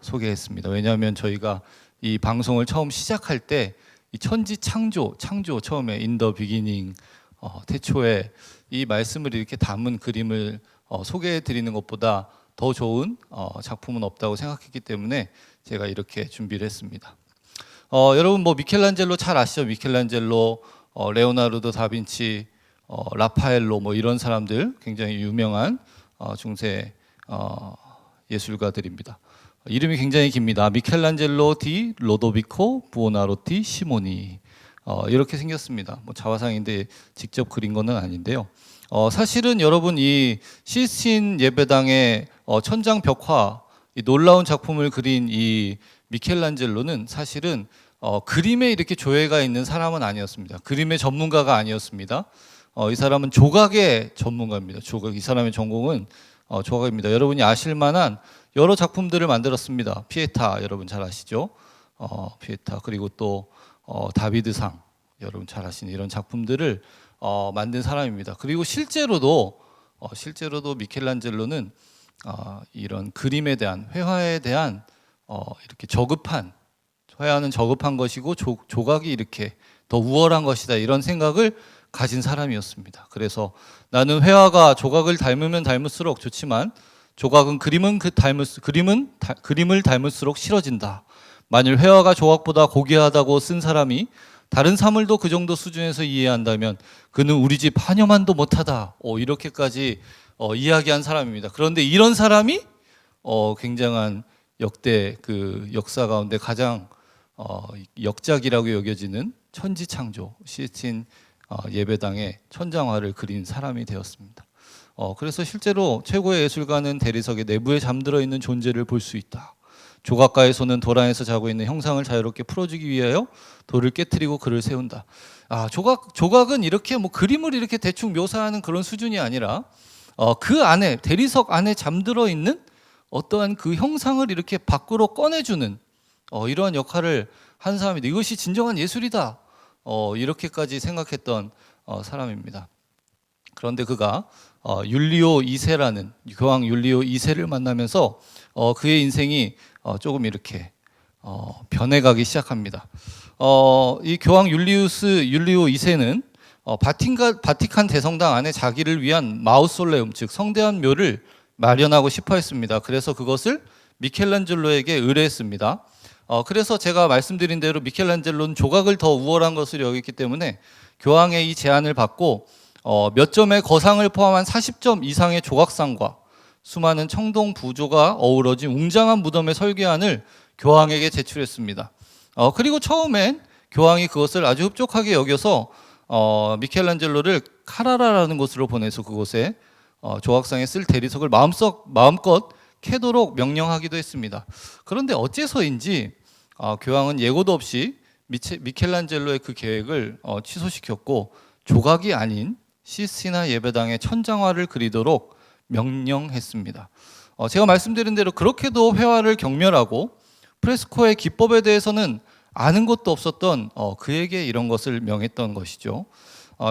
소개했습니다. 왜냐하면 저희가 이 방송을 처음 시작할 때 이 천지 창조 처음에 in the beginning 태초에 이 말씀을 이렇게 담은 그림을 소개해 드리는 것보다 더 좋은 작품은 없다고 생각했기 때문에 제가 이렇게 준비를 했습니다. 여러분 뭐 미켈란젤로 잘 아시죠? 미켈란젤로, 레오나르도 다빈치, 라파엘로 뭐 이런 사람들 굉장히 유명한 중세 예술가들입니다. 이름이 굉장히 깁니다. 미켈란젤로 디 로도비코 부오나로티 시모니 이렇게 생겼습니다. 뭐 자화상인데 직접 그린 거는 아닌데요. 사실은 여러분 이 시스틴 예배당의 천장 벽화, 이 놀라운 작품을 그린 이 미켈란젤로는 사실은 그림에 이렇게 조예가 있는 사람은 아니었습니다. 그림의 전문가가 아니었습니다. 이 사람은 조각의 전문가입니다. 조각, 이 사람의 전공은 조각입니다. 여러분이 아실 만한 여러 작품들을 만들었습니다. 피에타 여러분 잘 아시죠? 피에타, 그리고 또 다비드상 여러분 잘 아시는 이런 작품들을 만든 사람입니다. 그리고 실제로도 미켈란젤로는 이런 그림에 대한, 회화에 대한 이렇게 회화는 저급한 것이고 조각이 이렇게 더 우월한 것이다 이런 생각을 가진 사람이었습니다. 그래서 나는 회화가 조각을 닮으면 닮을수록 좋지만 조각은 그림을 닮을수록 싫어진다. 만일 회화가 조각보다 고귀하다고 쓴 사람이 다른 사물도 그 정도 수준에서 이해한다면 그는 우리 집 한여만도 못하다. 이렇게까지 이야기한 사람입니다. 그런데 이런 사람이 굉장한 역대 그 역사 가운데 가장 역작이라고 여겨지는 천지창조 시스틴 예배당의 천장화를 그린 사람이 되었습니다. 그래서 실제로 최고의 예술가는 대리석의 내부에 잠들어 있는 존재를 볼 수 있다. 조각가의 손은 돌 안에서 자고 있는 형상을 자유롭게 풀어주기 위하여 돌을 깨트리고 그를 세운다. 조각은 이렇게 뭐 그림을 이렇게 대충 묘사하는 그런 수준이 아니라 그 안에 대리석 안에 잠들어 있는 어떠한 그 형상을 이렇게 밖으로 꺼내주는 이러한 역할을 한 사람인데 이것이 진정한 예술이다. 이렇게까지 생각했던 사람입니다. 그런데 그가 율리오 2세라는 교황 율리오 2세를 만나면서 그의 인생이 조금 이렇게 변해가기 시작합니다. 이 교황 율리오 2세는 바티칸 대성당 안에 자기를 위한 마우솔레움, 즉 성대한 묘를 마련하고 싶어 했습니다. 그래서 그것을 미켈란젤로에게 의뢰했습니다. 그래서 제가 말씀드린 대로 미켈란젤로는 조각을 더 우월한 것을 여겼기 때문에 교황의 이 제안을 받고 몇 점의 거상을 포함한 40점 이상의 조각상과 수많은 청동 부조가 어우러진 웅장한 무덤의 설계안을 교황에게 제출했습니다. 그리고 처음엔 교황이 그것을 아주 흡족하게 여겨서 미켈란젤로를 카라라라는 곳으로 보내서 그곳에 조각상에 쓸 대리석을 마음껏 캐도록 명령하기도 했습니다. 그런데 어째서인지 교황은 예고도 없이 미켈란젤로의 그 계획을 취소시켰고 조각이 아닌 시스티나 예배당의 천장화를 그리도록 명령했습니다. 제가 말씀드린 대로 그렇게도 회화를 경멸하고 프레스코의 기법에 대해서는 아는 것도 없었던 그에게 이런 것을 명했던 것이죠.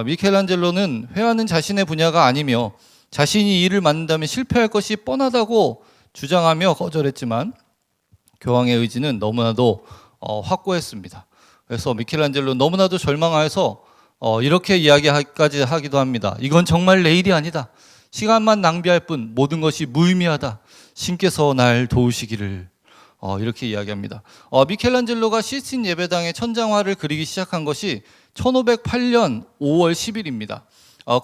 미켈란젤로는 회화는 자신의 분야가 아니며 자신이 이 일을 맡는다면 실패할 것이 뻔하다고 주장하며 거절했지만 교황의 의지는 너무나도 확고했습니다. 그래서 미켈란젤로는 너무나도 절망하여서 이렇게 이야기까지 하기도 합니다. 이건 정말 내 일이 아니다. 시간만 낭비할 뿐 모든 것이 무의미하다. 신께서 날 도우시기를. 이렇게 이야기합니다. 미켈란젤로가 시스틴 예배당의 천장화를 그리기 시작한 것이 1508년 5월 10일입니다.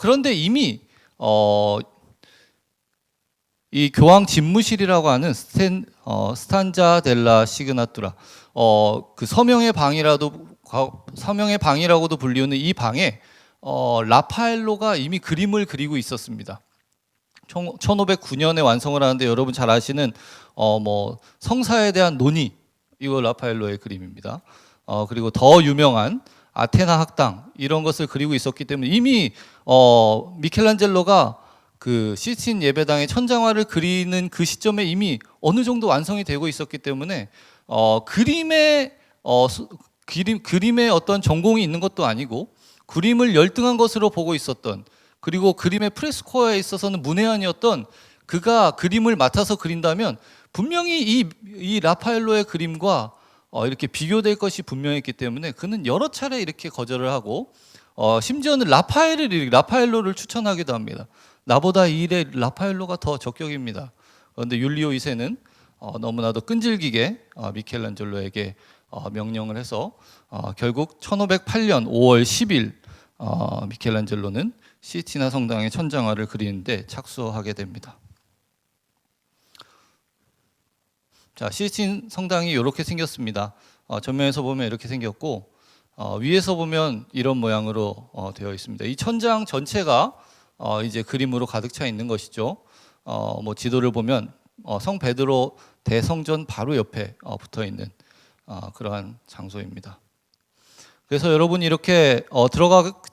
그런데 이미 이 교황 집무실이라고 하는 스탄자 델라 시그나투라, 그 서명의 방이라고도 불리우는 이 방에 라파엘로가 이미 그림을 그리고 있었습니다. 1509년에 완성을 하는데 여러분 잘 아시는 성사에 대한 논의, 이거 라파엘로의 그림입니다. 그리고 더 유명한 아테나 학당, 이런 것을 그리고 있었기 때문에 이미 미켈란젤로가 그 시스틴 예배당의 천장화를 그리는 그 시점에 이미 어느 정도 완성이 되고 있었기 때문에 그림에 어떤 전공이 있는 것도 아니고 그림을 열등한 것으로 보고 있었던, 그리고 그림의 프레스코에 있어서는 문외한이었던 그가 그림을 맡아서 그린다면 분명히 이 라파엘로의 그림과 이렇게 비교될 것이 분명했기 때문에 그는 여러 차례 이렇게 거절을 하고 심지어는 라파엘로를 추천하기도 합니다. 나보다 이 일에 라파엘로가 더 적격입니다. 그런데 율리오 2세는 너무나도 끈질기게 미켈란젤로에게 명령을 해서 결국 1508년 5월 10일 미켈란젤로는 시스티나 성당의 천장화를 그리는데 착수하게 됩니다. 자, 시스틴 성당이 이렇게 생겼습니다. 전면에서 보면 이렇게 생겼고 위에서 보면 이런 모양으로 되어 있습니다. 이 천장 전체가 이제 그림으로 가득 차 있는 것이죠. 지도를 보면 성 베드로 대성전 바로 옆에 붙어 있는 그러한 장소입니다. 그래서 여러분이 이렇게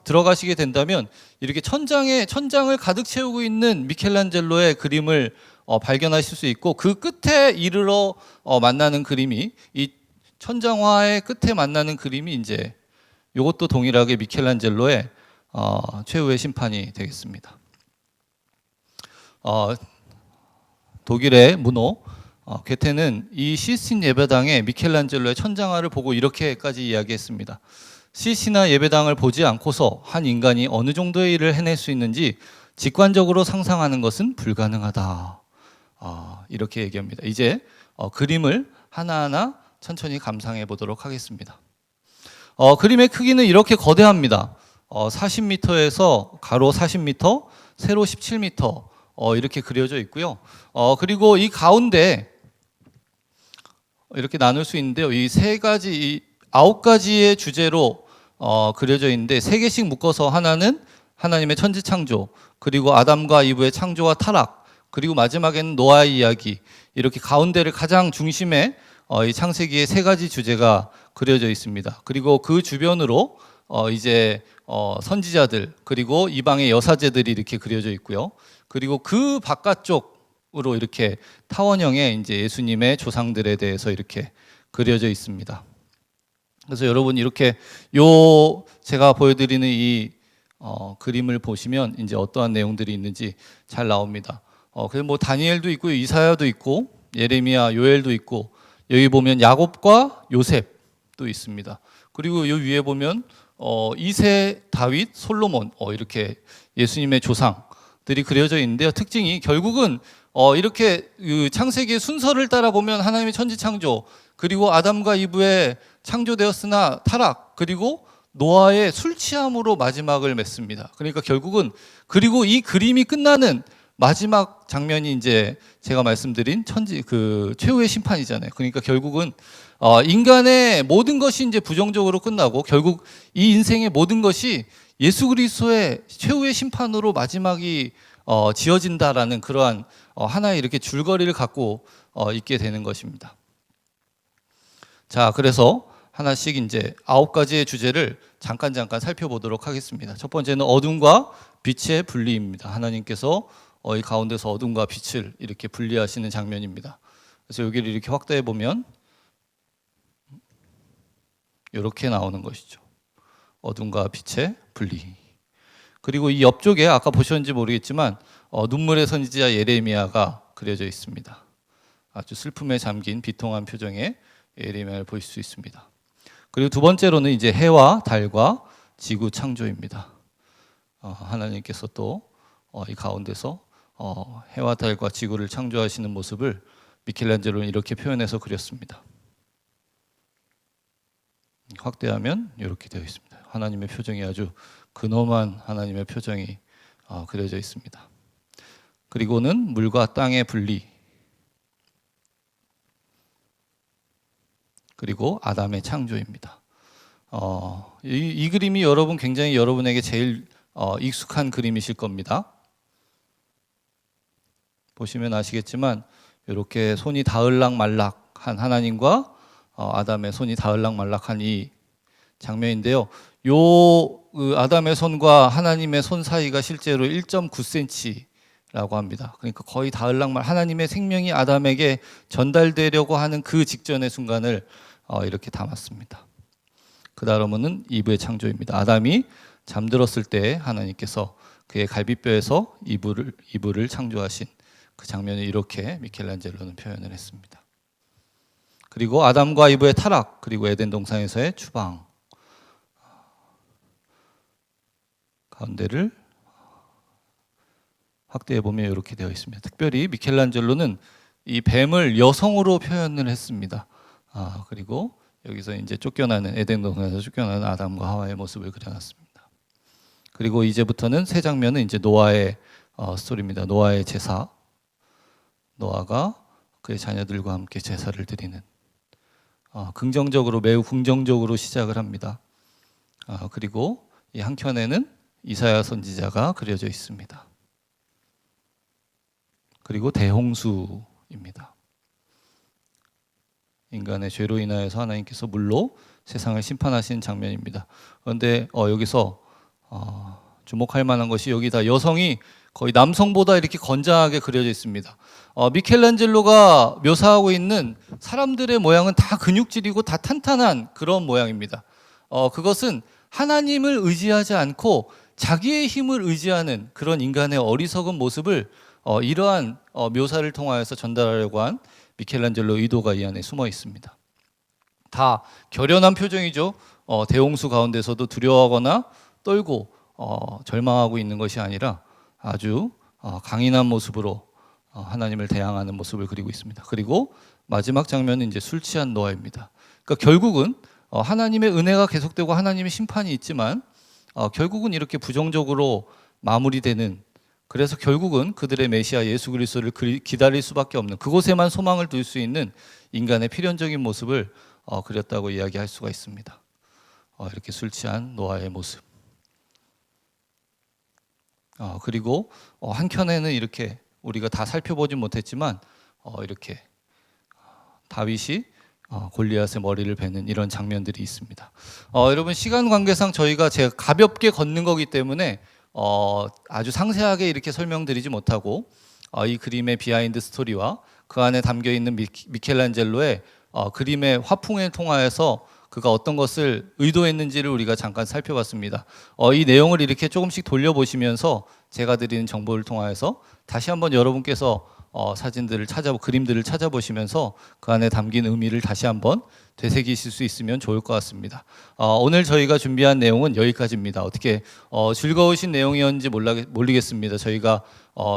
들어가시게 된다면 이렇게 천장을 가득 채우고 있는 미켈란젤로의 그림을 발견하실 수 있고, 그 끝에 이르러 만나는 그림이, 이 천장화의 끝에 만나는 그림이 이제 이것도 동일하게 미켈란젤로의 최후의 심판이 되겠습니다. 독일의 문호 괴테는 이 시스틴 예배당의 미켈란젤로의 천장화를 보고 이렇게까지 이야기했습니다. 시스티나 예배당을 보지 않고서 한 인간이 어느 정도의 일을 해낼 수 있는지 직관적으로 상상하는 것은 불가능하다. 이렇게 얘기합니다. 이제 그림을 하나하나 천천히 감상해 보도록 하겠습니다. 그림의 크기는 이렇게 거대합니다. 40m에서 가로 40m, 세로 17m, 이렇게 그려져 있고요. 그리고 이 가운데 이렇게 나눌 수 있는데요. 이 세 가지, 이 9가지의 주제로 그려져 있는데 3개씩 묶어서 하나는 하나님의 천지 창조, 그리고 아담과 이브의 창조와 타락, 그리고 마지막에는 노아의 이야기, 이렇게 가운데를 가장 중심에 이 창세기의 3가지 주제가 그려져 있습니다. 그리고 그 주변으로 이제 선지자들, 그리고 이방의 여사제들이 이렇게 그려져 있고요. 그리고 그 바깥쪽으로 이렇게 타원형의 이제 예수님의 조상들에 대해서 이렇게 그려져 있습니다. 그래서 여러분 이렇게 제가 보여드리는 이 그림을 보시면 이제 어떠한 내용들이 있는지 잘 나옵니다. 그래서 뭐 다니엘도 있고 이사야도 있고 예레미야, 요엘도 있고 여기 보면 야곱과 요셉도 있습니다. 그리고 이 위에 보면 이세, 다윗, 솔로몬 이렇게 예수님의 조상들이 그려져 있는데요. 특징이 결국은 이렇게 그 창세기의 순서를 따라 보면 하나님의 천지 창조, 그리고 아담과 이브의 창조되었으나 타락, 그리고 노아의 술 취함으로 마지막을 맺습니다. 그러니까 결국은 그리고 이 그림이 끝나는 마지막 장면이 이제 제가 말씀드린 그 최후의 심판이잖아요. 그러니까 결국은 인간의 모든 것이 이제 부정적으로 끝나고 결국 이 인생의 모든 것이 예수 그리스도의 최후의 심판으로 마지막이 지어진다라는 그러한 하나의 이렇게 줄거리를 갖고 있게 되는 것입니다. 자, 그래서 하나씩 이제 9가지의 주제를 잠깐 살펴보도록 하겠습니다. 첫 번째는 어둠과 빛의 분리입니다. 하나님께서 이 가운데서 어둠과 빛을 이렇게 분리하시는 장면입니다. 그래서 여기를 이렇게 확대해 보면 이렇게 나오는 것이죠. 어둠과 빛의 분리. 그리고 이 옆쪽에 아까 보셨는지 모르겠지만 눈물의 선지자 예레미야가 그려져 있습니다. 아주 슬픔에 잠긴 비통한 표정의 예레미야를 보실 수 있습니다. 그리고 두 번째로는 이제 해와 달과 지구 창조입니다. 하나님께서 또 이 가운데서 해와 달과 지구를 창조하시는 모습을 미켈란젤로는 이렇게 표현해서 그렸습니다. 확대하면 이렇게 되어 있습니다. 하나님의 표정이 아주 근엄한 하나님의 표정이 그려져 있습니다. 그리고는 물과 땅의 분리, 그리고 아담의 창조입니다. 이 그림이 굉장히 여러분에게 제일 익숙한 그림이실 겁니다. 보시면 아시겠지만 이렇게 손이 닿을락말락한 하나님과 아담의 손이 닿을락말락한 이 장면인데요. 그 아담의 손과 하나님의 손 사이가 실제로 1.9cm라고 합니다. 그러니까 거의 하나님의 생명이 아담에게 전달되려고 하는 그 직전의 순간을 이렇게 담았습니다. 그 다음은 이브의 창조입니다. 아담이 잠들었을 때 하나님께서 그의 갈비뼈에서 이브를 창조하신 그 장면을 이렇게 미켈란젤로는 표현을 했습니다. 그리고 아담과 이브의 타락, 그리고 에덴 동산에서의 추방 가운데를 확대해 보면 이렇게 되어 있습니다. 특별히 미켈란젤로는 이 뱀을 여성으로 표현을 했습니다. 그리고 여기서 이제 에덴 동산에서 쫓겨나는 아담과 하와의 모습을 그려놨습니다. 그리고 이제부터는 새 장면은 이제 노아의 스토리입니다. 노아의 제사. 노아가 그의 자녀들과 함께 제사를 드리는 매우 긍정적으로 시작을 합니다. 그리고 이 한켠에는 이사야 선지자가 그려져 있습니다. 그리고 대홍수입니다. 인간의 죄로 인하여서 하나님께서 물로 세상을 심판하신 장면입니다. 그런데 여기서 주목할 만한 것이 여기 다 여성이 거의 남성보다 이렇게 건장하게 그려져 있습니다. 미켈란젤로가 묘사하고 있는 사람들의 모양은 다 근육질이고 다 탄탄한 그런 모양입니다. 그것은 하나님을 의지하지 않고 자기의 힘을 의지하는 그런 인간의 어리석은 모습을 이러한 묘사를 통하여서 전달하려고 한 미켈란젤로 의도가 이 안에 숨어 있습니다. 다 결연한 표정이죠. 대홍수 가운데서도 두려워하거나 떨고 절망하고 있는 것이 아니라 아주 강인한 모습으로 하나님을 대항하는 모습을 그리고 있습니다. 그리고 마지막 장면은 이제 술 취한 노아입니다. 그러니까 결국은 하나님의 은혜가 계속되고 하나님의 심판이 있지만 결국은 이렇게 부정적으로 마무리되는 그래서 결국은 그들의 메시아 예수 그리스도를 기다릴 수밖에 없는, 그곳에만 소망을 둘 수 있는 인간의 필연적인 모습을 그렸다고 이야기할 수가 있습니다. 이렇게 술 취한 노아의 모습. 그리고 한켠에는 이렇게 우리가 다 살펴보진 못했지만 이렇게 다윗이 골리앗의 머리를 베는 이런 장면들이 있습니다. 여러분 시간 관계상 제가 가볍게 걷는 거기 때문에 아주 상세하게 이렇게 설명드리지 못하고 이 그림의 비하인드 스토리와 그 안에 담겨 있는 미켈란젤로의 그림의 화풍을 통하여서 그가 어떤 것을 의도했는지를 우리가 잠깐 살펴봤습니다. 이 내용을 이렇게 조금씩 돌려보시면서 제가 드리는 정보를 통하여서 다시 한번 여러분께서 사진들을 그림들을 찾아보시면서 그 안에 담긴 의미를 다시 한번 되새기실 수 있으면 좋을 것 같습니다. 오늘 저희가 준비한 내용은 여기까지입니다. 어떻게 즐거우신 내용이었는지 모르겠습니다. 저희가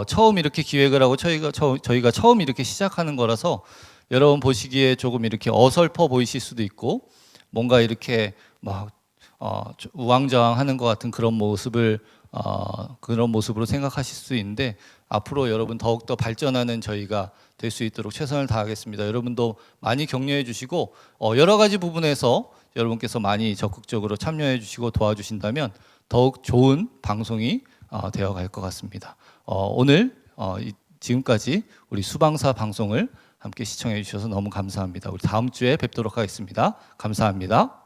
처음 이렇게 기획을 하고 저희가 처음 이렇게 시작하는 거라서 여러분 보시기에 조금 이렇게 어설퍼 보이실 수도 있고 뭔가 이렇게 막 우왕좌왕하는 것 같은 그런 모습으로 생각하실 수 있는데 앞으로 여러분 더욱더 발전하는 저희가 될 수 있도록 최선을 다하겠습니다. 여러분도 많이 격려해 주시고 여러 가지 부분에서 여러분께서 많이 적극적으로 참여해 주시고 도와주신다면 더욱 좋은 방송이 되어 갈 것 같습니다. 오늘 지금까지 우리 수방사 방송을 함께 시청해 주셔서 너무 감사합니다. 우리 다음 주에 뵙도록 하겠습니다. 감사합니다.